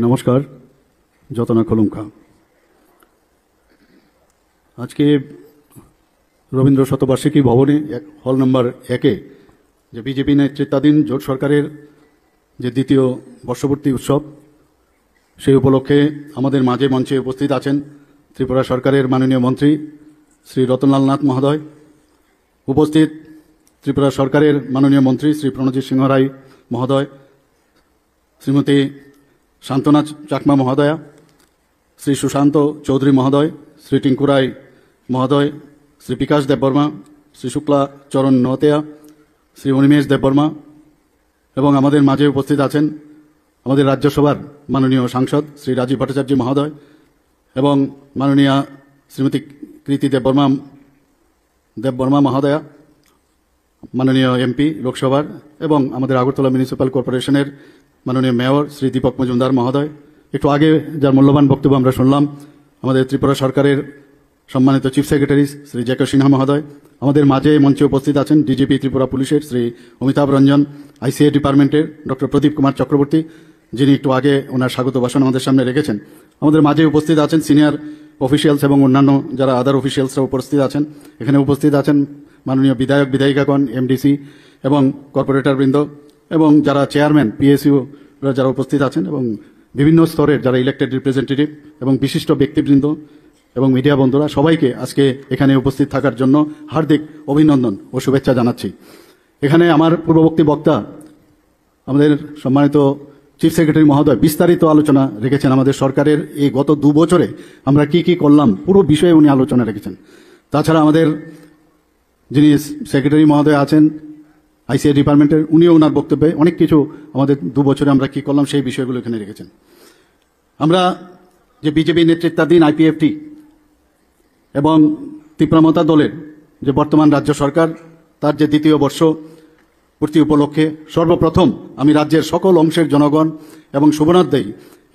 নমস্কার। যতনা খলুমখা। আজকে রবীন্দ্র শতবার্ষিকী ভবনে হল নম্বর 1-এ যে বিজেপি নেতৃত্বাধীন জোট সরকারের যে দ্বিতীয় বর্ষপূর্তি উৎসব, সেই উপলক্ষে আমাদের মাঝে মঞ্চে উপস্থিত আছেন ত্রিপুরা সরকারের মাননীয় মন্ত্রী শ্রী রতনলাল নাথ মহোদয়, উপস্থিত ত্রিপুরা সরকারের মাননীয় মন্ত্রী শ্রী প্রণজিৎ সিংহ রায় মহোদয়, শ্রীমতী শান্তনা চাকমা মহোদয়া, শ্রী সুশান্ত চৌধুরী মহোদয়, শ্রী টিঙ্কু রায় মহোদয়, শ্রী বিকাশ দেববর্মা, শ্রী শুক্লা চরণ নহতেয়া, শ্রী অনিমেষ দেববর্মা, এবং আমাদের মাঝে উপস্থিত আছেন আমাদের রাজ্যসভার মাননীয় সাংসদ শ্রী রাজীব ভট্টাচার্য মহোদয় এবং মাননীয়া শ্রীমতী কৃতি দেববর্মা মহোদয়া, মাননীয় এমপি লোকসভার, এবং আমাদের আগরতলা মিউনিসিপ্যাল কর্পোরেশনের মাননীয় মেয়র শ্রী দীপক মজুমদার মহোদয়। একটু আগে যার মূল্যবান বক্তব্য আমরা শুনলাম, আমাদের ত্রিপুরা সরকারের সম্মানিত chief secretary Shri J K Sinha মহোদয়। আমাদের মাঝে মঞ্চে উপস্থিত আছেন ডিজিপি ত্রিপুরা পুলিশের শ্রী অমিতাভ রঞ্জন, আইসিআই ডিপার্টমেন্টের ডক্টর প্রদীপ কুমার চক্রবর্তী, যিনি একটু আগে ওনার স্বাগত ভাষণ আমাদের সামনে রেখেছেন। আমাদের মাঝে উপস্থিত আছেন সিনিয়র অফিসিয়ালস এবং অন্যান্য যারা আদার অফিসিয়ালসরা উপস্থিত আছেন। এখানে উপস্থিত আছেন মাননীয় বিধায়ক বিধায়িকাগণ, এমডিসি এবং কর্পোরেটরবৃন্দ, এবং যারা চেয়ারম্যান পিএসইউ যারা উপস্থিত আছেন, এবং বিভিন্ন স্তরের যারা ইলেক্টেড রিপ্রেজেন্টেটিভ এবং বিশিষ্ট ব্যক্তিবৃন্দ এবং মিডিয়া বন্ধুরা, সবাইকে আজকে এখানে উপস্থিত থাকার জন্য হার্দিক অভিনন্দন ও শুভেচ্ছা জানাচ্ছি। এখানে আমার পূর্ববর্তী বক্তা আমাদের সম্মানিত চিফ সেক্রেটারি মহোদয় বিস্তারিত আলোচনা রেখেছেন। আমাদের সরকারের এই গত 2 বছরে আমরা কি কি করলাম পুরো বিষয়ে উনি আলোচনা রেখেছেন। তাছাড়া আমাদের যিনি সেক্রেটারি মহোদয় আছেন আইসিআই ডিপার্টমেন্টের, উনিও ওনার বক্তব্যে অনেক কিছু আমাদের 2 বছরে আমরা কি করলাম সেই বিষয়গুলো এখানে রেখেছেন। আমরা যে বিজেপি নেতৃত্বাধীন আইপিএফটি এবং তীব্রমতা দলের যে বর্তমান রাজ্য সরকার, তার যে দ্বিতীয় বর্ষ পূর্তি উপলক্ষে সর্বপ্রথম আমি রাজ্যের সকল অংশের জনগণ এবং শুভনার্থী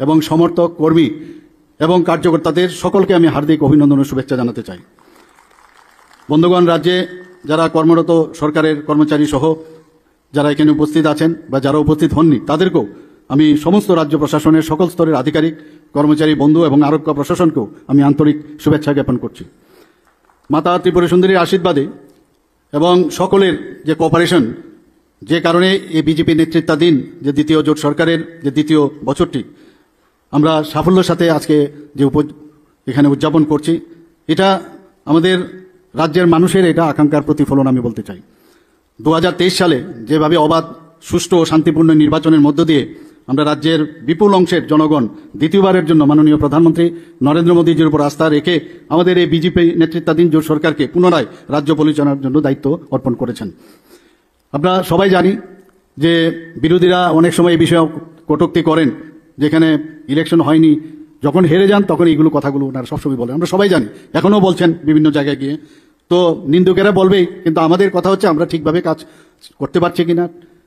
এবং সমর্থক কর্মী এবং কার্যকর্তাদের সকলকে আমি হার্দিক অভিনন্দন ও শুভেচ্ছা জানাতে চাই। বন্ধুগণ, রাজ্যে যারা কর্মরত সরকারের কর্মচারী সহ যারা এখানে উপস্থিত আছেন বা যারা উপস্থিত হননি, তাদেরকেও আমি সমস্ত রাজ্য প্রশাসনের সকল স্তরের আধিকারিক, কর্মচারী বন্ধু এবং আরোগ্য প্রশাসনকেও আমি আন্তরিক শুভেচ্ছা জ্ঞাপন করছি। মাতা ত্রিপুরা সুন্দরীর আশীর্বাদে এবং সকলের যে কোঅপারেশন, যে কারণে এই বিজেপি নেতৃত্বাধীন যে দ্বিতীয় জোট সরকারের যে দ্বিতীয় বছরটি আমরা সাফল্যের সাথে আজকে যে এখানে উদযাপন করছি, এটা আমাদের রাজ্যের মানুষের এটা আকাঙ্ক্ষার প্রতিফলন আমি বলতে চাই। 2023 সালে যেভাবে অবাধ, সুষ্ঠু ও শান্তিপূর্ণ নির্বাচনের মধ্য দিয়ে আমরা রাজ্যের বিপুল অংশের জনগণ দ্বিতীয়বারের জন্য মাননীয় প্রধানমন্ত্রী নরেন্দ্র মোদীজির উপর আস্থা রেখে আমাদের এই বিজেপি নেতৃত্বাধীন জোট সরকারকে পুনরায় রাজ্য পরিচালনার জন্য দায়িত্ব অর্পণ করেছেন। আমরা সবাই জানি যে বিরোধীরা অনেক সময় এই বিষয়ে কটূক্তি করেন, যেখানে ইলেকশন হয়নি, যখন হেরে যান তখন এইগুলো কথাগুলো ওনারা সবসময় বলেন। আমরা সবাই জানি, এখনও বলছেন বিভিন্ন জায়গায় গিয়ে। তো নিন্দুকেরা বলবেই, কিন্তু আমাদের কথা হচ্ছে আমরা ঠিকভাবে কাজ করতে পারছি কিনা।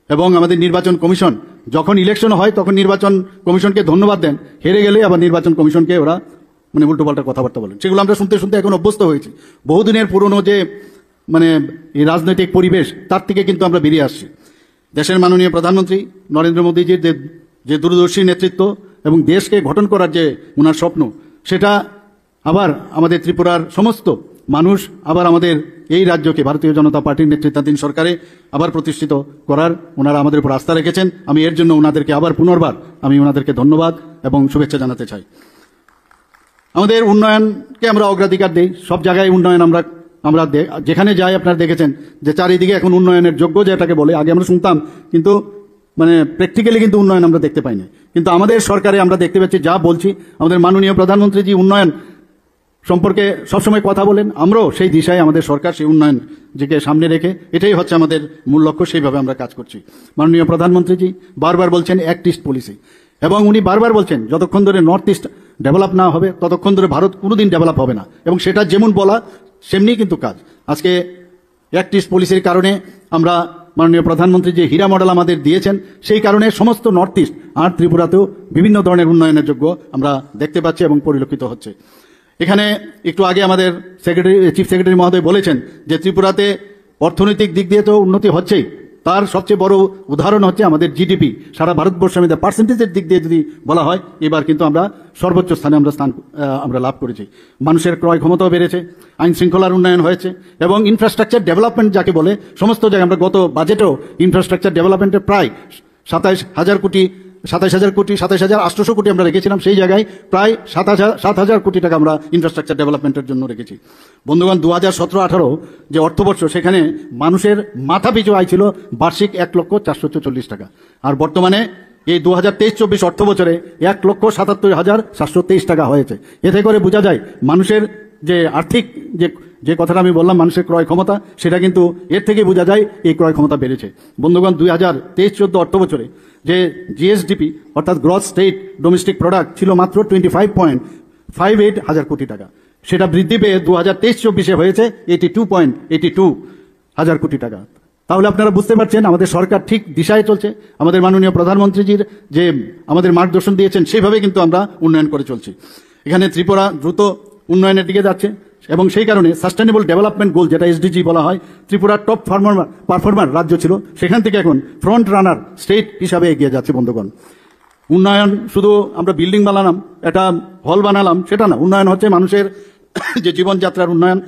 এবং আমাদের নির্বাচন কমিশন যখন ইলেকশন হয় তখন নির্বাচন কমিশনকে ধন্যবাদ দেন, হেরে গেলে আবার নির্বাচন কমিশনকে ওরা উল্টোপাল্টা কথাবার্তা বলেন। সেগুলো আমরা শুনতে শুনতে এখন অভ্যস্ত হয়েছি। বহুদিনের পুরনো যে এই রাজনৈতিক পরিবেশ, তার থেকে কিন্তু আমরা বেরিয়ে আসছি। দেশের মাননীয় প্রধানমন্ত্রী নরেন্দ্র মোদীজির যে দূরদর্শী নেতৃত্ব এবং দেশকে গঠন করার যে ওনার স্বপ্ন, সেটা আবার আমাদের ত্রিপুরার সমস্ত মানুষ আবার আমাদের এই রাজ্যকে ভারতীয় জনতা পার্টির নেতৃত্বাধীন সরকারে আবার প্রতিষ্ঠিত করার ওনারা আমাদের উপর আস্থা রেখেছেন। আমি এর জন্য ওনাদেরকে আবার পুনর্বার আমি ওনাদেরকে ধন্যবাদ এবং শুভেচ্ছা জানাতে চাই। আমাদের উন্নয়নকে আমরা অগ্রাধিকার দিই, সব জায়গায় উন্নয়ন আমরা যেখানে যাই আপনারা দেখেছেন যে চারিদিকে এখন উন্নয়নের যোগ্য যেটাকে বলে, আগে আমরা শুনতাম কিন্তু প্র্যাকটিক্যালি কিন্তু উন্নয়ন আমরা দেখতে পাইনি। কিন্তু আমাদের সরকারে আমরা দেখতে পাচ্ছি, যা বলছি আমাদের মাননীয় প্রধানমন্ত্রীজি উন্নয়ন সম্পর্কে সবসময় কথা বলেন, আমরাও সেই দিশায় আমাদের সরকার সেই উন্নয়ন যেকে সামনে রেখে এটাই হচ্ছে আমাদের মূল লক্ষ্য, সেইভাবে আমরা কাজ করছি। মাননীয় প্রধানমন্ত্রীজি বারবার বলছেন অ্যাক্ট ইস্ট পলিসি, এবং উনি বারবার বলছেন যতক্ষণ ধরে নর্থ ইস্ট ডেভেলপ না হবে ততক্ষণ ধরে ভারত কোনোদিন ডেভেলপ হবে না, এবং সেটা যেমন বলা সেমনি কিন্তু কাজ। আজকে অ্যাক্ট ইস্ট পলিসির কারণে আমরা মাননীয় প্রধানমন্ত্রী যে হীরা মডেল আমাদের দিয়েছেন, সেই কারণে সমস্ত নর্থ ইস্ট আর ত্রিপুরাতেও বিভিন্ন ধরনের উন্নয়নের যোগ্য আমরা দেখতে পাচ্ছি এবং পরিলক্ষিত হচ্ছে। এখানে একটু আগে আমাদের চিফ সেক্রেটারি মহোদয় বলেছেন যে ত্রিপুরাতে অর্থনৈতিক দিক দিয়ে তো উন্নতি হচ্ছেই, তার সবচেয়ে বড় উদাহরণ হচ্ছে আমাদের জিডিপি। সারা ভারতবর্ষের মধ্যে পার্সেন্টেজের দিক দিয়ে যদি বলা হয়, এবার কিন্তু আমরা সর্বোচ্চ স্থানে আমরা লাভ করেছি। মানুষের ক্রয় ক্ষমতাও বেড়েছে, আইন শৃঙ্খলার উন্নয়ন হয়েছে, এবং ইনফ্রাস্ট্রাকচার ডেভেলপমেন্ট যাকে বলে সমস্ত জায়গায় আমরা গত বাজেটেও ইনফ্রাস্ট্রাকচার ডেভেলপমেন্টে প্রায় 27,000 কোটি 27,800 কোটি আমরা রেখেছিলাম, সেই জায়গায় প্রায় 7,000 কোটি টাকা আমরা ইনফ্রাস্ট্রাকচার ডেভেলপমেন্টের জন্য রেখেছি। বন্ধুগণ, 2017-18 যে অর্থবর্ষ, সেখানে মানুষের মাথা পিছু আয় ছিল বার্ষিক 1,444 টাকা, আর বর্তমানে এই 2023-24 অর্থ বছরে 1,77,723 টাকা হয়েছে। এতে করে বোঝা যায় মানুষের যে আর্থিক যে কথাটা আমি বললাম, মানুষের ক্রয় ক্ষমতা, সেটা কিন্তু এর থেকে বোঝা যায় এই ক্রয় ক্ষমতা বেড়েছে। বন্ধুগণ, 2023-14 অর্থ বছরে যে জিএসডিপি অর্থাৎ গ্রস স্টেট ডোমেস্টিক প্রোডাক্ট ছিল মাত্র 25.58 হাজার কোটি টাকা, সেটা বৃদ্ধি পেয়ে 2023-24 হয়েছে 82.82 হাজার কোটি টাকা। তাহলে আপনারা বুঝতে পারছেন আমাদের সরকার ঠিক দিশায় চলছে। আমাদের মাননীয় প্রধানমন্ত্রীজির যে আমাদের মার্গদর্শন দিয়েছেন, সেইভাবে কিন্তু আমরা উন্নয়ন করে চলছি। এখানে ত্রিপুরা দ্রুত উন্নয়নের দিকে যাচ্ছে, এবং সেই কারণে সাস্টেনেবল ডেভেলপমেন্ট গোল, যেটা এসডিজি বলা হয়, ত্রিপুরা টপ পারফর্মার রাজ্য ছিল, সেখান থেকে এখন ফ্রন্ট রানার স্টেট হিসাবে এগিয়ে যাচ্ছে। বন্ধুগণ, উন্নয়ন শুধু আমরা বিল্ডিং বানালাম, একটা হল বানালাম, সেটা না। উন্নয়ন হচ্ছে মানুষের যে জীবনযাত্রার উন্নয়ন,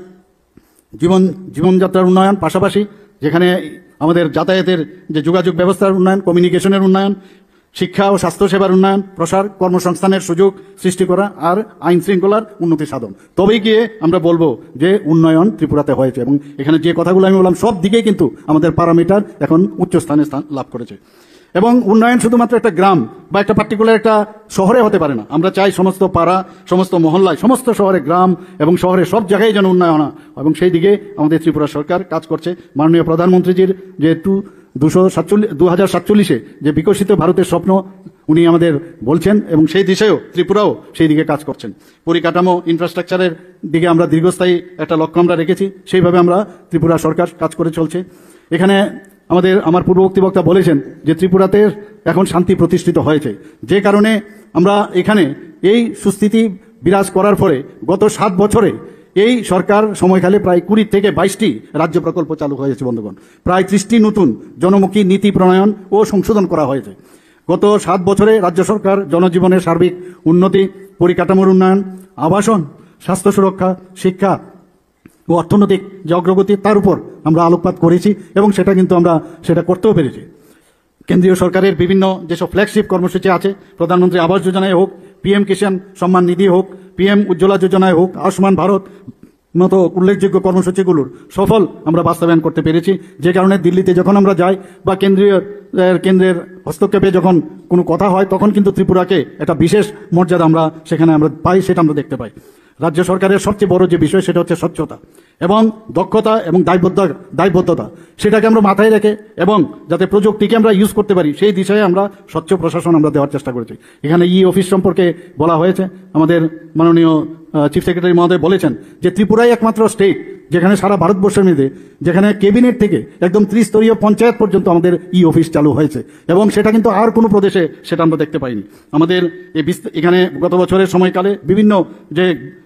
জীবনযাত্রার উন্নয়ন, পাশাপাশি যেখানে আমাদের যাতায়াতের যে যোগাযোগ ব্যবস্থার উন্নয়ন, কমিউনিকেশনের উন্নয়ন, শিক্ষা ও স্বাস্থ্যসেবার উন্নয়ন, প্রসার, কর্মসংস্থানের সুযোগ সৃষ্টি করা, আর আইন শৃঙ্খলার উন্নতি সাধন। তবেই গিয়ে আমরা বলবো যে উন্নয়ন ত্রিপুরাতে হয়েছে। এবং এখানে যে কথাগুলো আমি বললাম, সব দিকেই কিন্তু আমাদের প্যারামিটার এখন উচ্চ স্থান লাভ করেছে। এবং উন্নয়ন শুধুমাত্র একটা গ্রাম বা একটা পার্টিকুলার একটা শহরে হতে পারে না। আমরা চাই সমস্ত পাড়া, সমস্ত মহল্লায়, সমস্ত শহরে, গ্রাম এবং শহরে সব জায়গায় যেন উন্নয়ন হয়, এবং সেই দিকে আমাদের ত্রিপুরা সরকার কাজ করছে। মাননীয় প্রধানমন্ত্রীজির যে 2047 যে বিকশিত ভারতের স্বপ্ন উনি আমাদের বলছেন, এবং সেই দিশেও ত্রিপুরাও সেই দিকে কাজ করছেন। পরিকাঠামো, ইনফ্রাস্ট্রাকচারের দিকে আমরা দীর্ঘস্থায়ী একটা লক্ষ্য আমরা রেখেছি, সেইভাবে আমরা ত্রিপুরা সরকার কাজ করে চলছে। এখানে আমার পূর্ববর্তী বক্তা বলেছেন যে ত্রিপুরাতে এখন শান্তি প্রতিষ্ঠিত হয়েছে, যে কারণে আমরা এখানে এই সুস্থিতি বিরাজ করার পরে গত 7 বছরে এই সরকার সময়কালে প্রায় 20 থেকে 22টি রাজ্য প্রকল্প চালু হয়েছে। বন্ধুগণ, প্রায় 30টি নতুন জনমুখী নীতি প্রণয়ন ও সংশোধন করা হয়েছে। গত 7 বছরে রাজ্য সরকার জনজীবনের সার্বিক উন্নতি, পরিকাঠামোর উন্নয়ন, আবাসন, স্বাস্থ্য সুরক্ষা, শিক্ষা ও অর্থনৈতিক যে অগ্রগতি, তার উপর আমরা আলোকপাত করেছি, এবং সেটা কিন্তু আমরা সেটা করতেও পেরেছি। কেন্দ্রীয় সরকারের বিভিন্ন যেসব ফ্ল্যাগশিপ কর্মসূচি আছে, প্রধানমন্ত্রী আবাস যোজনায় হোক, পিএম কিষাণ সম্মান নিধি হোক, পিএম উজ্জ্বলা যোজনায় হোক, আয়ুষ্মান ভারত মতো উল্লেখযোগ্য কর্মসূচিগুলোর সফল আমরা বাস্তবায়ন করতে পেরেছি। যে কারণে দিল্লিতে যখন আমরা যাই বা কেন্দ্রের হস্তক্ষেপে যখন কোনো কথা হয়, তখন কিন্তু ত্রিপুরাকে একটা বিশেষ মর্যাদা আমরা সেখানে আমরা পাই, সেটা আমরা দেখতে পাই। রাজ্য সরকারের সবচেয়ে বড় যে বিষয়, সেটা হচ্ছে স্বচ্ছতা এবং দক্ষতা এবং দায়বদ্ধতা, সেটাকে আমরা মাথায় রেখে এবং যাতে প্রযুক্তিকে আমরা ইউজ করতে পারি, সেই দিশায় আমরা স্বচ্ছ প্রশাসন আমরা দেওয়ার চেষ্টা করেছি। এখানে অফিস সম্পর্কে বলা হয়েছে। আমাদের মাননীয় চিফ সেক্রেটারি মহোদয় বলেছেন যে ত্রিপুরাই একমাত্র স্টেট যেখানে সারা ভারতবর্ষের মধ্যে, যেখানে ক্যাবিনেট থেকে একদম ত্রিস্তরীয় পঞ্চায়েত পর্যন্ত আমাদের অফিস চালু হয়েছে, এবং সেটা কিন্তু আর কোনো প্রদেশে সেটা আমরা দেখতে পাইনি। আমাদের এখানে গত বছরের সময়কালে বিভিন্ন যে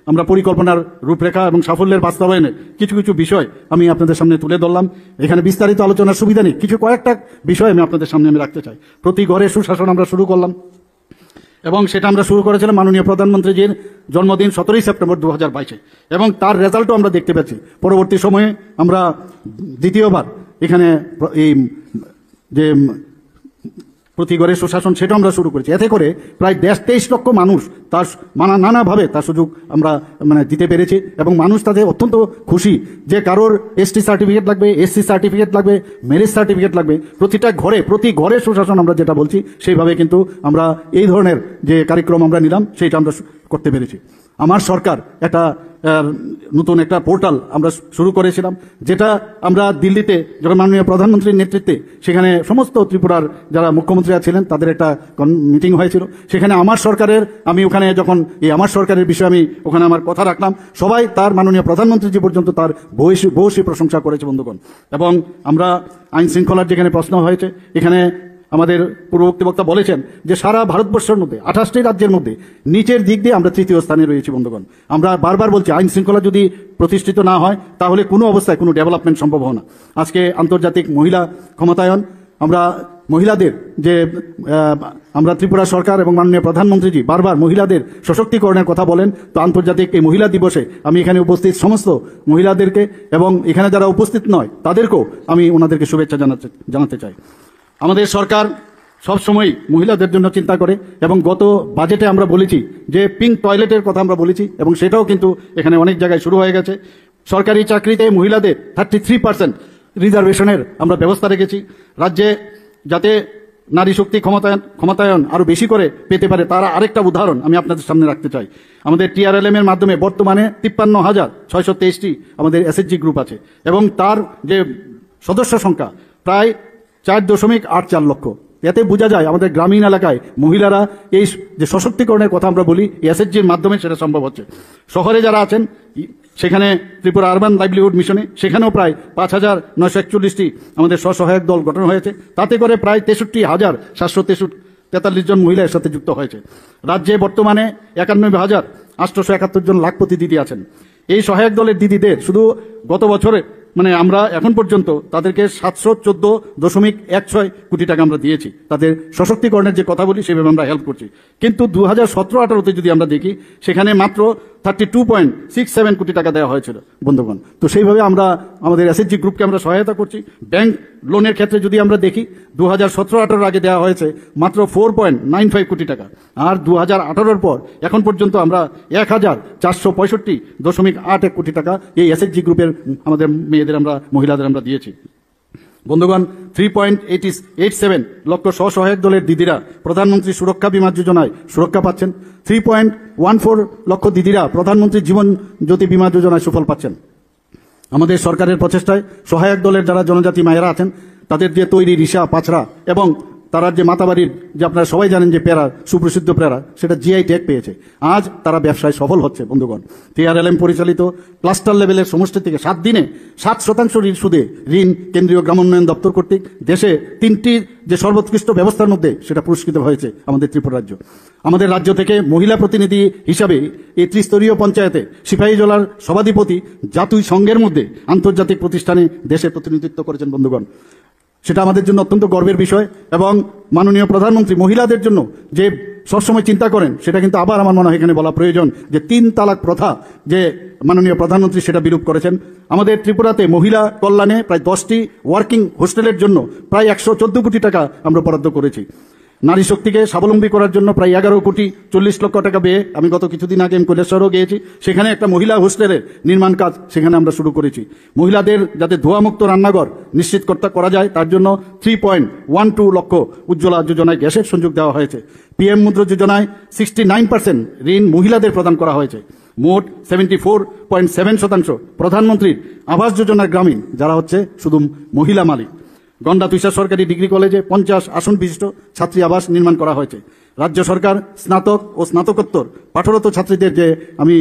আমরা পরিকল্পনার রূপরেখা এবং সাফল্যের বাস্তবায়নের কিছু কিছু বিষয় আমি আপনাদের সামনে তুলে ধরলাম। এখানে বিস্তারিত আলোচনার সুবিধা নেই, কয়েকটা বিষয় আমি আপনাদের সামনে আমি রাখতে চাই। প্রতি ঘরে সুশাসন আমরা শুরু করলাম, এবং সেটা আমরা শুরু করেছিলাম মাননীয় প্রধানমন্ত্রীজির জন্মদিন 17 সেপ্টেম্বর 2022, এবং তার রেজাল্টও আমরা দেখতে পাচ্ছি। পরবর্তী সময়ে আমরা দ্বিতীয়বার এখানে এই যে প্রতি ঘরে সুশাসন, সেটা আমরা শুরু করেছি। এতে করে প্রায় 23 লক্ষ মানুষ তার নানাভাবে তার সুযোগ আমরা দিতে পেরেছি, এবং মানুষ তাদের অত্যন্ত খুশি যে কারোর এসটি সার্টিফিকেট লাগবে, এসসি সার্টিফিকেট লাগবে, ম্যারেজ সার্টিফিকেট লাগবে, প্রতি ঘরে সুশাসন আমরা যেটা বলছি, সেইভাবে কিন্তু আমরা এই ধরনের যে কার্যক্রম আমরা নিলাম, সেইটা আমরা করতে পেরেছি। আমার সরকার একটা নতুন একটা পোর্টাল আমরা শুরু করেছিলাম, যেটা আমরা দিল্লিতে যখন মাননীয় প্রধানমন্ত্রীর নেতৃত্বে সেখানে সমস্ত ত্রিপুরার যারা মুখ্যমন্ত্রীরা ছিলেন তাদের একটা মিটিং হয়েছিল। সেখানে আমি ওখানে যখন আমার সরকারের বিষয়ে আমি ওখানে আমার কথা রাখলাম, সবাই তার মাননীয় প্রধানমন্ত্রী পর্যন্ত তার ভূয়সী প্রশংসা করেছে। বন্ধুগণ, এবং আমরা আইন শৃঙ্খলার যেখানে প্রশ্ন হয়েছে, এখানে আমাদের পূর্ববর্তী বক্তা বলেছেন যে সারা ভারতবর্ষের মধ্যে 28টি রাজ্যের মধ্যে নিচের দিক দিয়ে আমরা তৃতীয় স্থানে রয়েছি বন্ধুগণ। আমরা বারবার বলছি আইন শৃঙ্খলা যদি প্রতিষ্ঠিত না হয় তাহলে কোনো অবস্থায় কোনো ডেভেলপমেন্ট সম্ভব হয় না। আজকে আন্তর্জাতিক মহিলা ক্ষমতায়ন, আমরা মহিলাদের যে আমরা ত্রিপুরা সরকার এবং মাননীয় প্রধানমন্ত্রীজি বারবার মহিলাদের সশক্তিকরণের কথা বলেন। তো আন্তর্জাতিক এই মহিলা দিবসে আমি এখানে উপস্থিত সমস্ত মহিলাদেরকে এবং এখানে যারা উপস্থিত নয় তাদেরকেও আমি ওনাদেরকে শুভেচ্ছা জানাতে চাই। আমাদের সরকার সবসময় মহিলাদের জন্য চিন্তা করে এবং গত বাজেটে আমরা বলেছি যে পিঙ্ক টয়লেটের কথা আমরা বলেছি এবং সেটাও কিন্তু এখানে অনেক জায়গায় শুরু হয়ে গেছে। সরকারি চাকরিতে মহিলাদের 33% রিজার্ভেশনের আমরা ব্যবস্থা রেখেছি। রাজ্যে যাতে নারী শক্তি ক্ষমতায়ন আরো বেশি করে পেতে পারে তার আরেকটা উদাহরণ আমি আপনাদের সামনে রাখতে চাই। আমাদের TRLM এর মাধ্যমে বর্তমানে 53,623টি আমাদের SHG গ্রুপ আছে এবং তার যে সদস্য সংখ্যা প্রায় 4.84 লক্ষ। এতে বোঝা যায় আমাদের গ্রামীণ এলাকায় মহিলারা এই যে সশক্তিকরণের কথা আমরা বলি SHGর মাধ্যমে সেটা সম্ভব হচ্ছে। শহরে যারা আছেন সেখানে ত্রিপুরা আরবান লাইভলিহুড মিশনে সেখানেও প্রায় 5,941টি আমাদের স্বসহায়ক দল গঠন হয়েছে। তাতে করে প্রায় 63,743 জন মহিলা এর সাথে যুক্ত হয়েছে। রাজ্যে বর্তমানে 91,871 জন লাখপতি দিদি আছেন। এই সহায়ক দলের দিদিদের শুধু গত বছরে আমরা এখন পর্যন্ত তাদেরকে 714.16 কোটি টাকা আমরা দিয়েছি। তাদের সশক্তিকরণের যে কথা বলি সেভাবে আমরা হেল্প করছি। কিন্তু 2017-18তে যদি আমরা দেখি সেখানে মাত্র 32.67 কোটি টাকা দেওয়া হয়েছিল বন্ধুগণ। তো সেইভাবে আমরা আমাদের SHG গ্রুপকে আমরা সহায়তা করছি। ব্যাংক লোনের ক্ষেত্রে যদি আমরা দেখি 2017-18 আগে দেওয়া হয়েছে মাত্র 4.95 কোটি টাকা, আর 2018 পর এখন পর্যন্ত আমরা 1,465.81 কোটি টাকা এই SHG গ্রুপের আমাদের মেয়েদের মহিলাদের আমরা দিয়েছি। বন্ধুগণ, 3.87 লক্ষ স্বসহায়ক দলের দিদিরা প্রধানমন্ত্রী সুরক্ষা বীমা যোজনায় সুরক্ষা পাচ্ছেন। 3.14 লক্ষ দিদিরা প্রধানমন্ত্রী জীবন জ্যোতি বীমা যোজনায় সুফল পাচ্ছেন। আমাদের সরকারের প্রচেষ্টায় সহায়ক দলের যারা জনজাতি মায়েরা আছেন তাদের যে তৈরি রিসা পাছড়া এবং তারা যে মাতাবাড়ির যে আপনারা সবাই জানেন যে পেয়ারা, সুপ্রসিদ্ধ পেয়ারা, সেটা GI ট্যাগ পেয়েছে। আজ তারা ব্যবসায় সফল হচ্ছে বন্ধুগণ। TRLM পরিচালিত ক্লাস্টার লেভেলের সমষ্টি থেকে 7 দিনে 7% সুদে ঋণ কেন্দ্রীয় গ্রামোন্নয়ন দপ্তর কর্তৃক দেশে 3টি যে সর্বোৎকৃষ্ট ব্যবস্থার মধ্যে সেটা পুরস্কৃত হয়েছে আমাদের ত্রিপুরা রাজ্য। আমাদের রাজ্য থেকে মহিলা প্রতিনিধি হিসাবে এই ত্রিস্তরীয় পঞ্চায়েতে সিপাহীজলার সভাধিপতি জাতীয় সংঘের মধ্যে আন্তর্জাতিক প্রতিষ্ঠানে দেশে প্রতিনিধিত্ব করেছেন বন্ধুগণ। সেটা আমাদের জন্য অত্যন্ত গর্বের বিষয় এবং মাননীয় প্রধানমন্ত্রী মহিলাদের জন্য যে সবসময় চিন্তা করেন সেটা কিন্তু আবার আমার মনে হয় এখানে বলা প্রয়োজন যে 3 তালাক প্রথা যে মাননীয় প্রধানমন্ত্রী সেটা বিলুপ করেছেন। আমাদের ত্রিপুরাতে মহিলা কল্যাণে প্রায় 10টি ওয়ার্কিং হোস্টেলের জন্য প্রায় 114 কোটি টাকা আমরা বরাদ্দ করেছি। নারী শক্তিকে স্বাবলম্বী করার জন্য প্রায় 11.40 লক্ষ টাকা ব্যয়ে আমি গত কিছুদিন আগে কৈলাসহরও গিয়েছি, সেখানে একটা মহিলা হোস্টেলের নির্মাণ কাজ সেখানে আমরা শুরু করেছি। মহিলাদের যাতে ধোঁয়ামুক্ত রান্নাঘর নিশ্চিত করা যায় তার জন্য 3.12 লক্ষ উজ্জ্বলা যোজনায় গ্যাসের সংযোগ দেওয়া হয়েছে। PM মুদ্রা যোজনায় 69% ঋণ মহিলাদের প্রদান করা হয়েছে। মোট 74.7% প্রধানমন্ত্রীর আবাস যোজনার গ্রামীণ যারা হচ্ছে শুধু মহিলা মালিক। গন্ডা তুষার সরকারি ডিগ্রি কলেজে 50 আসন বিশিষ্ট ছাত্রী আবাস নির্মাণ করা হয়েছে। রাজ্য সরকার স্নাতক ও স্নাতকোত্তর পাঠরত ছাত্রীদের যে আমি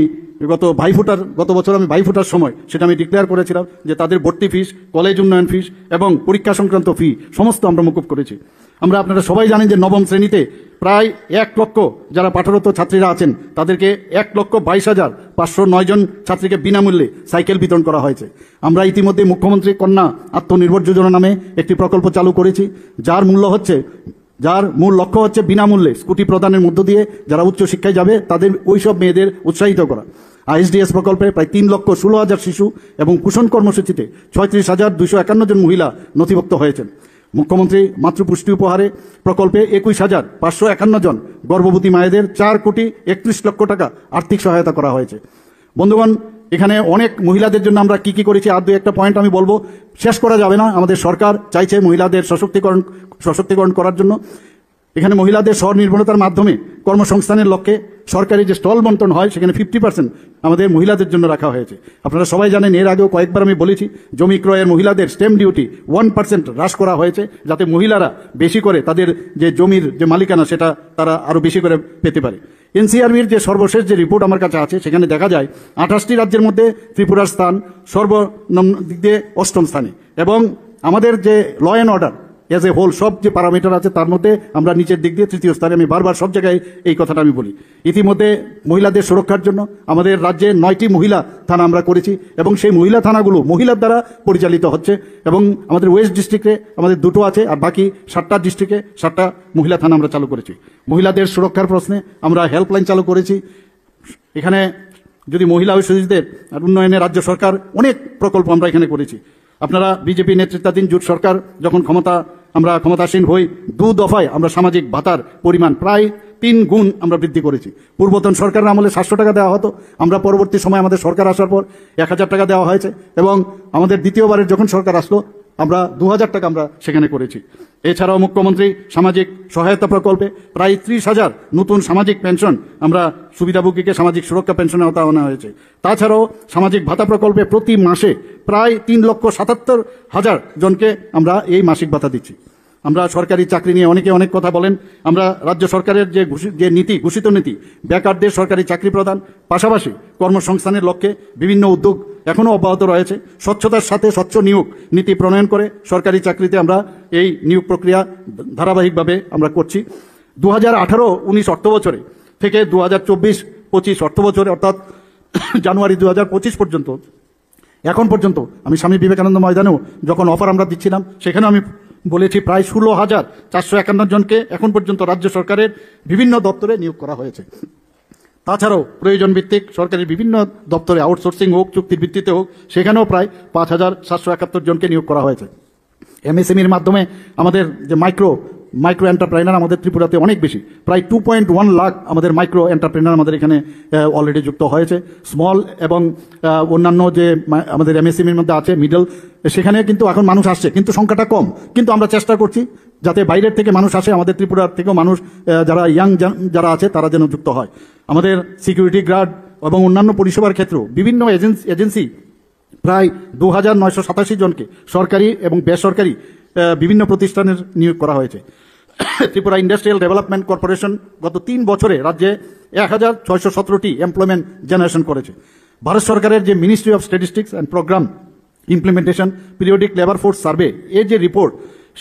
গত বছর আমি ভাইফোঁটার সময় সেটা আমি ডিক্লেয়ার করেছিলাম যে তাদের ভর্তি ফিস, কলেজ উন্নয়ন ফিস এবং পরীক্ষা সংক্রান্ত ফি সমস্ত আমরা মকুব করেছি। আপনারা সবাই জানেন যে 9ম শ্রেণীতে প্রায় 1 লক্ষ যারা পাঠরত ছাত্রীরা আছেন তাদেরকে 1,22,509 জন ছাত্রীকে বিনামূল্যে সাইকেল বিতরণ করা হয়েছে। আমরা ইতিমধ্যে মুখ্যমন্ত্রী কন্যা আত্মনির্ভর যোজনা নামে একটি প্রকল্প চালু করেছি যার মূল লক্ষ্য হচ্ছে বিনামূল্যে স্কুটি প্রদানের মধ্য দিয়ে যারা উচ্চশিক্ষায় যাবে তাদের ওইসব মেয়েদের উৎসাহিত করা। ISDS প্রকল্পে প্রায় 3,16,000 শিশু এবং পোষণ কর্মসূচিতে 36,251 জন মহিলা নথিভুক্ত হয়েছেন। মুখ্যমন্ত্রী মাতৃপুষ্টি উপহারে প্রকল্পে 21,551 জন গর্ভবতী মায়েদের 4,31 লক্ষ টাকা আর্থিক সহায়তা করা হয়েছে। বন্ধুগণ, এখানে অনেক মহিলাদের জন্য আমরা কি করেছি আর 2-1টা পয়েন্ট আমি বলবো, শেষ করা যাবে না। আমাদের সরকার চাইছে মহিলাদের সশক্তিকরণ করার জন্য এখানে মহিলাদের স্বনির্ভরতার মাধ্যমে কর্মসংস্থানের লক্ষ্যে সরকারি যে স্টল বন্টন হয় সেখানে 50% আমাদের মহিলাদের জন্য রাখা হয়েছে। আপনারা সবাই জানেন, এর আগেও কয়েকবার আমি বলেছি জমি ক্রয়ের মহিলাদের স্ট্যাম্প ডিউটি 1% হ্রাস করা হয়েছে যাতে মহিলারা বেশি করে তাদের যে জমির যে মালিকানা সেটা তারা আরো বেশি করে পেতে পারে। NCRBর যে সর্বশেষ যে রিপোর্ট আমার কাছে আছে সেখানে দেখা যায় 28টি রাজ্যের মধ্যে ত্রিপুরার স্থান সর্বনিম্ন দিক দিয়ে 8ম স্থানে এবং আমাদের যে law and order as a whole সব যে প্যারামিটার আছে তার মধ্যে আমরা নিচের দিক দিয়ে তৃতীয় স্থানে। আমি বারবার সব জায়গায় এই কথাটা আমি বলি। ইতিমধ্যে মহিলাদের সুরক্ষার জন্য আমাদের রাজ্যে 9টি মহিলা থানা আমরা করেছি এবং সেই মহিলা থানাগুলো মহিলার দ্বারা পরিচালিত হচ্ছে এবং আমাদের ওয়েস্ট ডিস্ট্রিক্টে আমাদের 2টো আছে আর বাকি 7টা ডিস্ট্রিক্টে 7টা মহিলা থানা আমরা চালু করেছি। মহিলাদের সুরক্ষার প্রশ্নে আমরা হেল্পলাইন চালু করেছি। এখানে যদি মহিলা ও শিশুদের উন্নয়নে রাজ্য সরকার অনেক প্রকল্প আমরা এখানে করেছি। আপনারা বিজেপি নেতৃত্বাধীন জোট সরকার যখন আমরা ক্ষমতাসীন হই 2 দফায় আমরা সামাজিক ভাতার পরিমাণ প্রায় 3 গুণ আমরা বৃদ্ধি করেছি। পূর্বতন সরকারের আমলে 700 টাকা দেওয়া হতো, আমরা পরবর্তী সময় আমাদের সরকার আসার পর 1000 টাকা দেওয়া হয়েছে এবং আমাদের দ্বিতীয়বারের যখন সরকার আসলো আমরা 2000 টাকা আমরা সেখানে করেছি। এছাড়াও মুখ্যমন্ত্রী সামাজিক সহায়তা প্রকল্পে প্রায় 30,000 নতুন সামাজিক পেনশন আমরা সুবিধাভোগীকে সামাজিক সুরক্ষা পেনশনের আওতা আনা হয়েছে। তাছাড়াও সামাজিক ভাতা প্রকল্পে প্রতি মাসে প্রায় 3,77,000 জনকে আমরা এই মাসিক ভাতা দিচ্ছি। আমরা সরকারি চাকরি নিয়ে অনেকে অনেক কথা বলেন। আমরা রাজ্য সরকারের যে নীতি, ঘোষিত নীতি, বেকারদের সরকারি চাকরি প্রদান, পাশাপাশি কর্মসংস্থানের লক্ষ্যে বিভিন্ন উদ্যোগ এখনও অব্যাহত রয়েছে। স্বচ্ছতার সাথে স্বচ্ছ নিয়োগ নীতি প্রণয়ন করে সরকারি চাকরিতে আমরা এই নিয়োগ প্রক্রিয়া ধারাবাহিকভাবে আমরা করছি। 2018-19 অর্থ বছরে থেকে 2024-25 অর্থ বছরে অর্থাৎ জানুয়ারি 2025 পর্যন্ত এখন পর্যন্ত আমি স্বামী বিবেকানন্দ ময়দানেও যখন অফার আমরা দিচ্ছিলাম সেখানেও আমি বলেছি প্রায় 16,451 জনকে এখন পর্যন্ত রাজ্য সরকারের বিভিন্ন দপ্তরে নিয়োগ করা হয়েছে। তাছাড়াও প্রয়োজন ভিত্তিক সরকারি বিভিন্ন দপ্তরে আউটসোর্সিং হোক, চুক্তির ভিত্তিতে হোক, সেখানেও প্রায় 5,771 জনকে নিয়োগ করা হয়েছে। এমএসএমইর মাধ্যমে আমাদের যে মাইক্রো এন্টারপ্রাইনার আমাদের ত্রিপুরাতে অনেক বেশি, প্রায় 2.1 লাখ আমাদের মাইক্রো এন্টারপ্রেনার আমাদের এখানে অলরেডি যুক্ত হয়েছে। স্মল এবং অন্যান্য যে আমাদের এমএসএমইর মধ্যে আছে মিডল, সেখানে কিন্তু এখন মানুষ আসছে কিন্তু সংখ্যাটা কম। কিন্তু আমরা চেষ্টা করছি যাতে বাইরের থেকে মানুষ আসে, আমাদের ত্রিপুরার থেকেও মানুষ যারা ইয়াং যারা আছে তারা যেন যুক্ত হয়। আমাদের সিকিউরিটি গার্ড এবং অন্যান্য পরিষেবার ক্ষেত্রেও বিভিন্ন এজেন্সি প্রায় 2,987 জনকে সরকারি এবং বেসরকারি বিভিন্ন প্রতিষ্ঠানের নিয়োগ করা হয়েছে। ত্রিপুরা ইন্ডাস্ট্রিয়াল ডেভেলপমেন্ট কর্পোরেশন গত 3 বছরে রাজ্যে 1,617টি এমপ্লয়মেন্ট জেনারেশন করেছে। ভারত সরকারের যে ministry of statistics and programme implementation periodic labour force survey এর যে রিপোর্ট,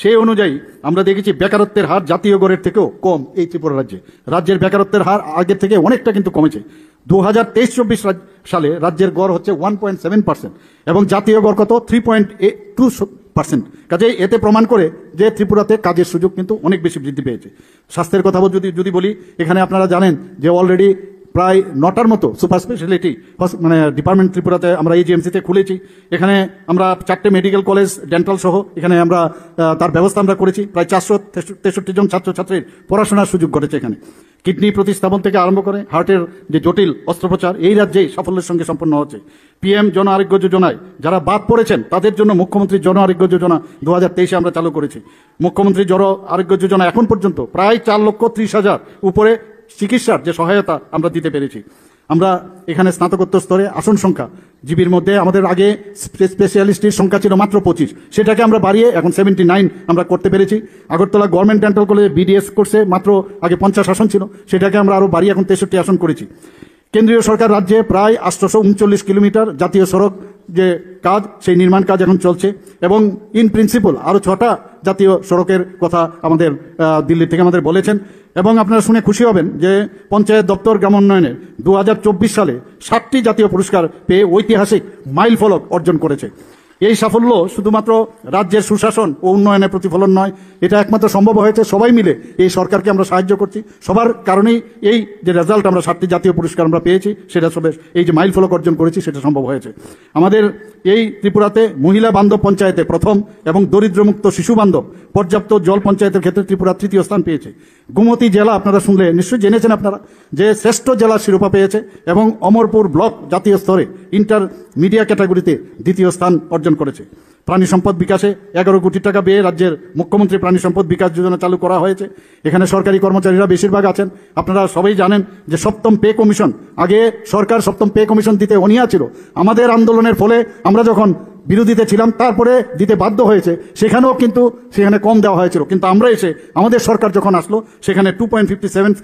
সেই অনুযায়ী আমরা দেখেছি বেকারত্বের হার জাতীয় গড়ের থেকেও কম এই ত্রিপুরা রাজ্যে। রাজ্যের বেকারত্বের হার আগের থেকে অনেকটা কিন্তু কমেছে। 2023-24 সালে রাজ্যের গড় হচ্ছে 1.7% এবং জাতীয় গড় কত 3.2%। কাজে এতে প্রমাণ করে যে ত্রিপুরাতে কাজের সুযোগ কিন্তু অনেক বেশি বৃদ্ধি পেয়েছে। স্বাস্থ্যের কথা যদি বলি, এখানে আপনারা জানেন যে অলরেডি প্রায় 9টার মতো সুপার স্পেশালিটি ডিপার্টমেন্ট ত্রিপুরাতে আমরা EGMC-তে খুলেছি। এখানে আমরা 4টে মেডিকেল কলেজ, ডেন্টাল সহ এখানে আমরা তার ব্যবস্থা আমরা করেছি। প্রায় 463 জন ছাত্রছাত্রীর পড়াশোনার সুযোগ ঘটেছে এখানে। কিডনি প্রতিস্থাপন থেকে আরম্ভ করে হার্টের যে জটিল অস্ত্রোপচার এই রাজ্যেই সাফল্যের সঙ্গে সম্পন্ন হচ্ছে। PM জন আরোগ্য যোজনায় যারা বাদ পড়েছেন তাদের জন্য মুখ্যমন্ত্রী জন আরোগ্য যোজনা 2023-এ আমরা চালু করেছি। মুখ্যমন্ত্রী জন আরোগ্য যোজনা এখন পর্যন্ত প্রায় 4,30,000 উপরে চিকিৎসার যে সহায়তা আমরা দিতে পেরেছি। আমরা এখানে স্নাতকোত্তর স্তরে আসন সংখ্যা জিবির মধ্যে আমাদের আগে স্পেশালিস্টের সংখ্যা ছিল মাত্র 25, সেটাকে আমরা বাড়িয়ে এখন 79 আমরা করতে পেরেছি। আগরতলা গভর্নমেন্ট ডেন্টাল কলেজে BDS কোর্সে মাত্র আগে 50 আসন ছিল, সেটাকে আমরা আরো বাড়িয়ে এখন 63 আসন করেছি। কেন্দ্রীয় সরকার রাজ্যে প্রায় 839 কিলোমিটার জাতীয় সড়ক যে কাজ, সেই নির্মাণ কাজ এখন চলছে এবং ইন প্রিন্সিপাল আরো 6টা জাতীয় সড়কের কথা আমাদের দিল্লি থেকে আমাদের বলেছেন। এবং আপনারা শুনে খুশি হবেন যে পঞ্চায়েত দপ্তর গ্রাম উন্নয়নের 2024 সালে 7টি জাতীয় পুরস্কার পেয়ে ঐতিহাসিক মাইল ফলক অর্জন করেছে। এই সাফল্য শুধুমাত্র রাজ্যের সুশাসন ও উন্নয়নের প্রতিফলন নয়, এটা একমাত্র সম্ভব হয়েছে সবাই মিলে এই সরকারকে আমরা সাহায্য করছি। সবার কারণেই এই যে রেজাল্ট আমরা 7টি জাতীয় পুরস্কার আমরা পেয়েছি, সেটা সবে এই যে মাইল ফলক অর্জন করেছি সেটা সম্ভব হয়েছে। আমাদের এই ত্রিপুরাতে মহিলা বান্ধব পঞ্চায়েতে প্রথম এবং দরিদ্রমুক্ত শিশু বান্ধব পর্যাপ্ত জল পঞ্চায়েতের ক্ষেত্রে ত্রিপুরা 3য় স্থান পেয়েছে। গোমতী জেলা আপনারা শুনলে নিশ্চয়ই জেনেছেন আপনারা যে শ্রেষ্ঠ জেলা শিরোপা পেয়েছে এবং অমরপুর ব্লক জাতীয় স্তরে ইন্টারমিডিয়া ক্যাটাগরিতে 2য় স্থান অর্জন করেছে। প্রাণী সম্পদ বিকাশে 11 কোটি টাকা ব্যয়ে রাজ্যের মুখ্যমন্ত্রী প্রাণী সম্পদ বিকাশ যোজনা চালু করা হয়েছে। এখানে সরকারি কর্মচারীরা বেশিরভাগ আছেন। আপনারা সবাই জানেন যে 7ম পে কমিশন, আগে সরকার 7ম পে কমিশন দিতে অনীহা ছিল। আমাদের আন্দোলনের ফলে আমরা যখন বিরোধীতে ছিলাম তারপরে দিতে বাধ্য হয়েছে, সেখানে কম দেওয়া হয়েছিল। কিন্তু আমরা এসে আমাদের সরকার যখন আসলো সেখানে 2.57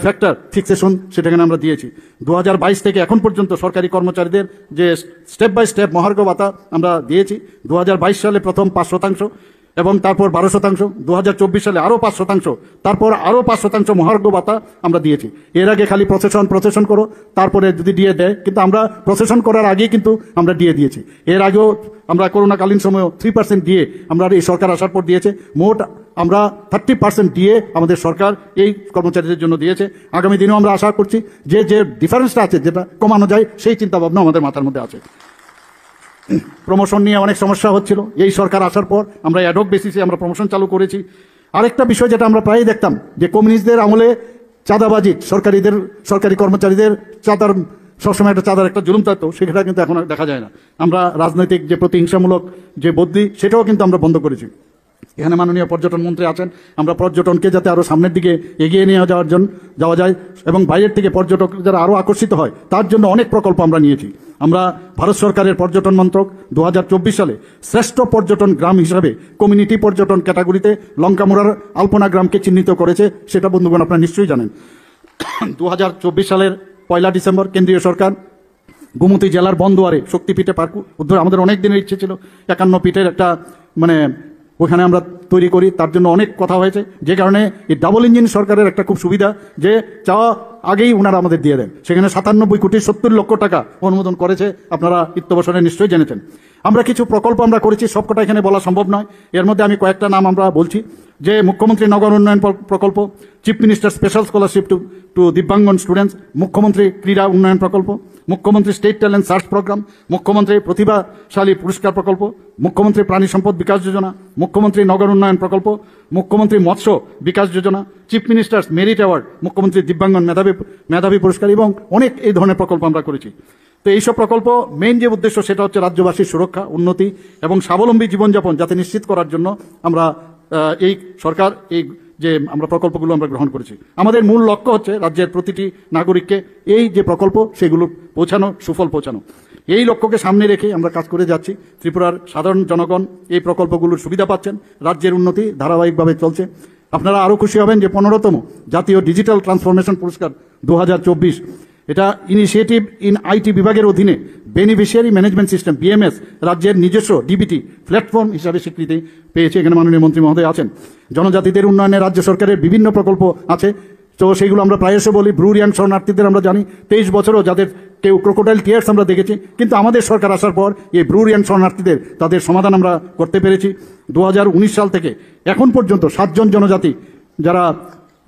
ফ্যাক্টর ফিক্সেশন সেটাখানে আমরা দিয়েছি। 2022 থেকে এখন পর্যন্ত সরকারি কর্মচারীদের যে স্টেপ বাই স্টেপ মহার্ঘ ভাতা আমরা দিয়েছি। 2022 সালে প্রথম 5%, এবং তারপর 12%, 2024 সালে আরো 5%, তারপর আরো 5% মহার্ঘ ভাতা আমরা দিয়েছি। এর আগে খালি প্রসেশন করো, তারপরে যদি দিয়ে দেয়, কিন্তু আমরা প্রসেশন করার আগেই কিন্তু আমরা দিয়ে দিয়েছি। এর আগেও আমরা করোনাকালীন সময় 3% দিয়ে আমরা এই সরকার আসার পর দিয়েছে। মোট আমরা 30% দিয়ে আমাদের সরকার এই কর্মচারীদের জন্য দিয়েছে। আগামী দিনেও আমরা আশা করছি যে যে ডিফারেন্সটা আছে, যেটা কমানো যায়, সেই চিন্তা ভাবনা আমাদের মাথার মধ্যে আছে। প্রমোশন নিয়ে অনেক সমস্যা হচ্ছিল, এই সরকার আসার পর আমরা অ্যাডহক বেসিসে আমরা প্রমোশন চালু করেছি। আরেকটা বিষয় যেটা আমরা প্রায়ই দেখতাম যে কমিউনিস্টদের আমলে চাঁদাবাজি, সরকারি কর্মচারীদের চাঁদার সবসময় চাঁদার একটা জুলুম থাকতো, সেটা কিন্তু এখন আর দেখা যায় না। আমরা রাজনৈতিক যে প্রতিহিংসামূলক যে বদলি, সেটাও কিন্তু আমরা বন্ধ করেছি। এখানে মাননীয় পর্যটন মন্ত্রী আছেন, আমরা পর্যটনকে যাতে আরো সামনের দিকে এগিয়ে নিয়ে যাওয়া যায় এবং বাইরের থেকে পর্যটক যারা আরো আকর্ষিত হয়, তার জন্য অনেক প্রকল্প আমরা নিয়েছি। আমরা ভারত সরকারের পর্যটন মন্ত্রক 2024 সালে শ্রেষ্ঠ পর্যটন গ্রাম হিসাবে কমিউনিটি পর্যটন ক্যাটাগরিতে লঙ্কামুড়ার আলপনা গ্রামকে চিহ্নিত করেছে, সেটা বন্ধুগণ আপনারা নিশ্চয়ই জানেন। 2024 সালের 1 ডিসেম্বর কেন্দ্রীয় সরকার গোমতী জেলার বন্দোয়ারে শক্তিপীঠে পার্ক উদ্ধার, আমাদের অনেক দিনের ইচ্ছে ছিল 51 পীঠের একটা ওখানে আমরা তৈরি করি, তার জন্য অনেক কথা হয়েছে। যে কারণে এই ডাবল ইঞ্জিন সরকারের একটা খুব সুবিধা যে চাওয়া আগেই ওনারা আমাদের দিয়ে দেন। সেখানে 97 কোটি 70 লক্ষ টাকা অনুমোদন করেছে, আপনারা ইত্যবসরে নিশ্চয়ই জেনেছেন। আমরা কিছু প্রকল্প আমরা করেছি, সবকটা এখানে বলা সম্ভব নয়। এর মধ্যে আমি কয়েকটা নাম আমরা বলছি, যে মুখ্যমন্ত্রী নগর উন্নয়ন প্রকল্প, chief minister special scholarship to দিব্যাঙ্গন স্টুডেন্টস, মুখ্যমন্ত্রী ক্রীড়া উন্নয়ন প্রকল্প, মুখ্যমন্ত্রী স্টেট ট্যালেন্ট সার্চ প্রোগ্রাম, মুখ্যমন্ত্রী প্রতিভাশালী পুরস্কার প্রকল্প, মুখ্যমন্ত্রী প্রাণী সম্পদ বিকাশ যোজনা, মুখ্যমন্ত্রী নগর উন্নয়ন প্রকল্প, মুখ্যমন্ত্রী মৎস্য Vikas Yojana, chief ministers merit award, মুখ্যমন্ত্রী দিব্যাঙ্গন মেধাবী পুরস্কার, এবং অনেক এই ধরনের প্রকল্প আমরা করেছি। তো এইসব প্রকল্প মেইন যে উদ্দেশ্য, সেটা হচ্ছে রাজ্যবাসীর সুরক্ষা, উন্নতি এবং স্বাবলম্বী জীবনযাপন যাতে নিশ্চিত করার জন্য আমরা এই সরকার এই যে আমরা প্রকল্পগুলো আমরা গ্রহণ করেছি। আমাদের মূল লক্ষ্য হচ্ছে রাজ্যের প্রতিটি নাগরিককে এই যে প্রকল্প সেগুলো পৌঁছানো, সুফল পৌঁছানো। এই লক্ষ্যকে সামনে রেখে আমরা কাজ করে যাচ্ছি। ত্রিপুরার সাধারণ জনগণ এই প্রকল্পগুলোর সুবিধা পাচ্ছেন, রাজ্যের উন্নতি ধারাবাহিকভাবে চলছে। আপনারা আরও খুশি হবেন যে 15তম জাতীয় ডিজিটাল ট্রান্সফরমেশন পুরস্কার 2024, এটা ইনিশিয়েটিভ ইন আইটি বিভাগের অধীনে বেনিফিশিয়ারি ম্যানেজমেন্ট সিস্টেম BMS রাজ্যের নিজস্ব ডিবিটি প্ল্যাটফর্ম হিসাবে স্বীকৃতি পেয়েছে। এখানে মাননীয় মন্ত্রী মহোদয় আছেন। জনজাতিদের উন্নয়নে রাজ্য সরকারের বিভিন্ন প্রকল্প আছে, তো সেগুলো আমরা প্রায়শ বলি। ব্রু রিয়াং শরণার্থীদের আমরা জানি 23 বছরও যাদের কেউ ক্রোকোডাইল টিয়ার্স আমরা দেখেছি, কিন্তু আমাদের সরকার আসার পর এই ব্রু রিয়াং শরণার্থীদের তাদের সমাধান আমরা করতে পেরেছি। 2019 সাল থেকে এখন পর্যন্ত 7 জন জনজাতি যারা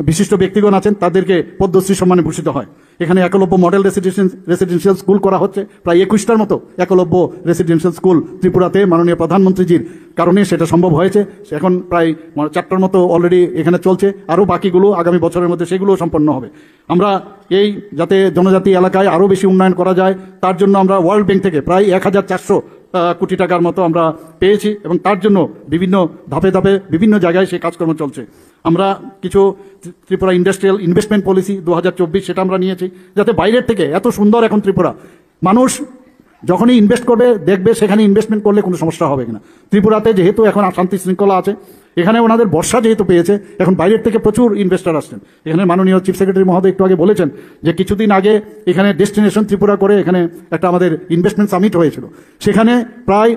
বিশিষ্ট ব্যক্তিগণ আছেন তাদেরকে পদ্মশ্রী সম্মানে ভূষিত হয়। এখানে একলব্য মডেল রেসিডেন্সিয়াল স্কুল করা হচ্ছে, প্রায় 21টার মতো একলব্য রেসিডেন্সিয়াল স্কুল ত্রিপুরাতে মাননীয় প্রধানমন্ত্রীজির কারণে সেটা সম্ভব হয়েছে। এখন প্রায় 4টার মতো অলরেডি এখানে চলছে, আরও বাকিগুলো আগামী বছরের মধ্যে সেগুলো সম্পন্ন হবে। আমরা এই যাতে জনজাতি এলাকায় আরও বেশি উন্নয়ন করা যায়, তার জন্য আমরা ওয়ার্ল্ড ব্যাংক থেকে প্রায় 1400 কোটি টাকার মতো আমরা পেয়েছি, এবং তার জন্য বিভিন্ন ধাপে ধাপে বিভিন্ন জায়গায় সেই কাজকর্ম চলছে। আমরা কিছু ত্রিপুরা ইন্ডাস্ট্রিয়াল ইনভেস্টমেন্ট পলিসি 2024 সেটা আমরা নিয়েছি, যাতে বাইরের থেকে এত সুন্দর এখন ত্রিপুরা, মানুষ যখনই ইনভেস্ট করবে দেখবে সেখানে ইনভেস্টমেন্ট করলে কোনো সমস্যা হবে কিনা। ত্রিপুরাতে যেহেতু এখন শান্তি শৃঙ্খলা আছে, এখানে ওনাদের বর্ষা যেহেতু পেয়েছে, এখন বাইরের থেকে প্রচুর ইনভেস্টার আসছেন। এখানে মাননীয় চিফ সেক্রেটারি মহোদয় একটু আগে বলেছেন যে কিছুদিন আগে এখানে ডেস্টিনেশন ত্রিপুরা করে এখানে একটা আমাদের ইনভেস্টমেন্ট সামিট হয়েছিল, সেখানে প্রায়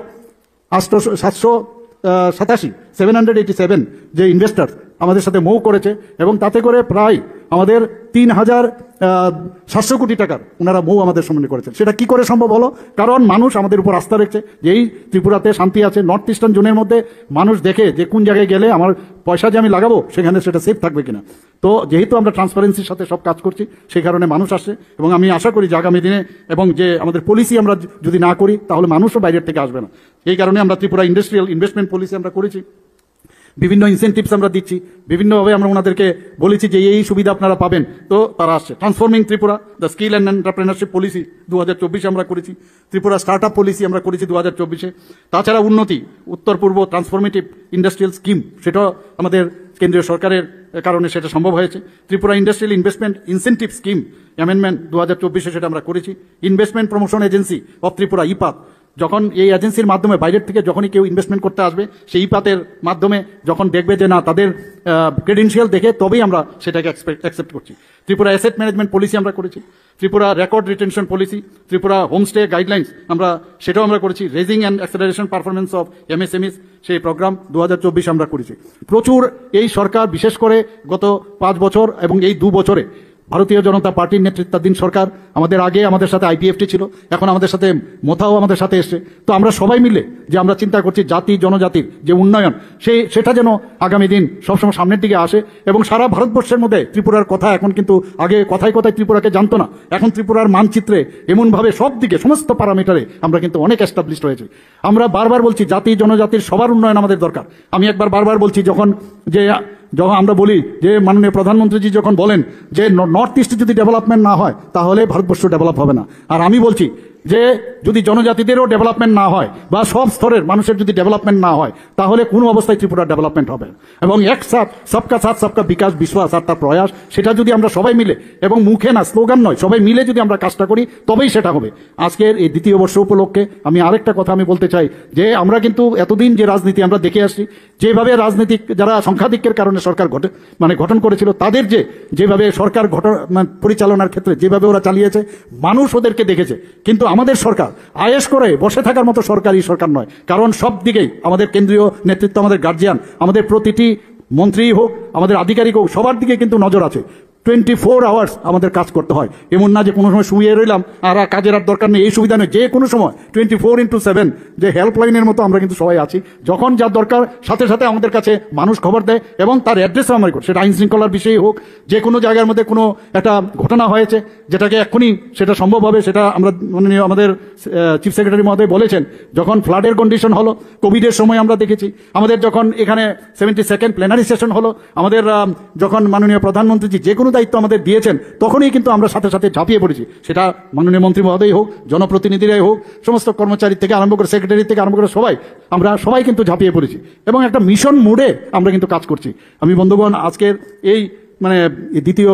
787 যে ইনভেস্টার আমাদের সাথে মৌ করেছে, এবং তাতে করে প্রায় আমাদের 3700 কোটি টাকার ওনারা মৌ আমাদের সম্মানে করেছেন। সেটা কি করে সম্ভব হলো? কারণ মানুষ আমাদের উপর আস্থা রেখেছে যে এই ত্রিপুরাতে শান্তি আছে। নর্থ ইস্টার্ন জোনের মধ্যে মানুষ দেখে যে কোন জায়গায় গেলে আমার পয়সা যে আমি লাগাবো সেখানে সেটা সেফ থাকবে কিনা। তো যেহেতু আমরা ট্রান্সপারেন্সির সাথে সব কাজ করছি, সেই কারণে মানুষ আসছে, এবং আমি আশা করি যে আগামী দিনে এবং যে আমাদের পলিসি আমরা যদি না করি তাহলে মানুষও বাইরের থেকে আসবে না। এই কারণে আমরা ত্রিপুরা ইন্ডাস্ট্রিয়াল ইনভেস্টমেন্ট পলিসি আমরা করেছি, বিভিন্ন ইনসেন্টিভস আমরা দিচ্ছি, বিভিন্নভাবে আমরা ওনাদেরকে বলেছি যে এই সুবিধা আপনারা পাবেন, তো তারা আসছে। Transforming Tripura the skill and entrepreneurship policy 2024 আমরা করেছি, ত্রিপুরা স্টার্ট আপ পলিসি আমরা করেছি 2024। তাছাড়া উন্নতি উত্তর পূর্ব ট্রান্সফরমেটিভ ইন্ডাস্ট্রিয়াল স্কিম, সেটাও আমাদের কেন্দ্রীয় সরকারের কারণে সেটা সম্ভব হয়েছে। Tripura industrial investment incentive scheme amendment 2024 সেটা আমরা করেছি। Investment promotion agency of Tripura IPAT যখন এই এজেন্সির মাধ্যমে বাইরের থেকে যখনই কেউ ইনভেস্টমেন্ট করতে আসবে সেই ইপাতের মাধ্যমে যখন দেখবে যে না তাদের ক্রেডেন্সিয়াল দেখে তবেই আমরা সেটাকে অ্যাকসেপ্ট করছি। ত্রিপুরা অ্যাসেট ম্যানেজমেন্ট পলিসি আমরা করেছি, Tripura record retention policy, Tripura homestay guidelines সেটাও আমরা করেছি, raising and acceleration performance of MSMEs সেই প্রোগ্রাম 2024 আমরা করেছি। প্রচুর এই সরকার বিশেষ করে গত 5 বছর এবং এই 2 বছরে ভারতীয় জনতা পার্টির নেতৃত্বাধীন সরকার, আমাদের আগে আমাদের সাথে আইপিএফটি ছিল, এখন আমাদের সাথে মোথাও আমাদের সাথে এসছে। তো আমরা সবাই মিলে যে আমরা চিন্তা করছি জাতি জনজাতির যে উন্নয়ন সেটা যেন আগামী দিন সবসময় সামনের দিকে আসে এবং সারা ভারতবর্ষের মধ্যে ত্রিপুরার কথা এখন কিন্তু আগে কথায় কথায় ত্রিপুরাকে জানতো না, এখন ত্রিপুরার মানচিত্রে এমনভাবে সব দিকে সমস্ত প্যারামিটারে আমরা কিন্তু অনেক এস্টাবলিশড হয়েছে। আমরা বারবার বলছি জাতি জনজাতির সবার উন্নয়ন আমাদের দরকার। আমি একবার বারবার বলছি যখন আমরা বলি যে মাননীয় প্রধানমন্ত্রীজি যখন বলেন যে নর্থ ইস্টে যদি ডেভেলপমেন্ট না হয় তাহলে ভারতবর্ষ ডেভেলপ হবে না, আর আমি বলছি যে যদি জনজাতিদেরও ডেভেলপমেন্ট না হয় বা সব স্তরের মানুষের যদি ডেভেলপমেন্ট না হয় তাহলে কোনো অবস্থায় ত্রিপুরা ডেভেলপমেন্ট হবে না। এবং একসাথ সবকা সাথ সবকা বিকাশ বিশ্বাস আর তার প্রয়াস, সেটা যদি আমরা সবাই মিলে এবং মুখে না স্লোগান নয় সবাই মিলে যদি আমরা কাজটা করি তবেই সেটা হবে। আজকের এই 2য় বর্ষ উপলক্ষে আমি আরেকটা কথা আমি বলতে চাই যে আমরা কিন্তু এতদিন যে রাজনীতি আমরা দেখে আসছি, যেভাবে রাজনীতিক যারা সংখ্যাধিক্যের কারণে সরকার গঠন করেছিল তাদের যেভাবে সরকার পরিচালনার ক্ষেত্রে যেভাবে ওরা চালিয়েছে মানুষ ওদেরকে দেখেছে। কিন্তু আমাদের সরকার আয়েশ করে বসে থাকার মতো সরকারই সরকার নয়, কারণ সব দিকেই আমাদের কেন্দ্রীয় নেতৃত্ব, আমাদের গার্জিয়ান, আমাদের প্রতিটি মন্ত্রী হোক, আমাদের আধিকারিক হোক, সবার দিকে কিন্তু নজর আছে। 24 আওয়ার্স আমাদের কাজ করতে হয়, এমন না যে কোনো সময় শুয়ে রইলাম আর কাজের আর দরকার নেই, এই সুবিধা নেই। যে কোনো সময় 24x7 যে হেল্পলাইনের মতো আমরা কিন্তু সবাই আছি। যখন যা দরকার সাথে সাথে আমাদের কাছে মানুষ খবর দেয় এবং তার অ্যাড্রেসও আমরা করি, সেটা আইন শৃঙ্খলার বিষয়ে হোক, যে কোনো জায়গার মধ্যে কোনো একটা ঘটনা হয়েছে যেটাকে এক্ষুনি সেটা সম্ভব হবে, সেটা আমরা আমাদের চিফ সেক্রেটারি মহোদয় বলেছেন যখন ফ্লাডের কন্ডিশন হলো, কোভিডের সময় আমরা দেখেছি, আমাদের যখন এখানে 72nd প্লেনারি সেশন হলো, আমাদের যখন মাননীয় প্রধানমন্ত্রীজি যে কোনো দায়িত্ব আমাদের দিয়েছেন তখনই কিন্তু আমরা সাথে সাথে ঝাঁপিয়ে পড়েছি। সেটা মাননীয় মন্ত্রী মহোদয় হোক, জনপ্রতিনিধিরাই হোক, সমস্ত কর্মচারী থেকে আরম্ভ করে সেক্রেটারি থেকে আরম্ভ করে আমরা সবাই কিন্তু ঝাঁপিয়ে পড়েছি এবং একটা মিশন মোডে আমরা কিন্তু কাজ করছি। আমি বন্ধুগণ আজকের এই 2য়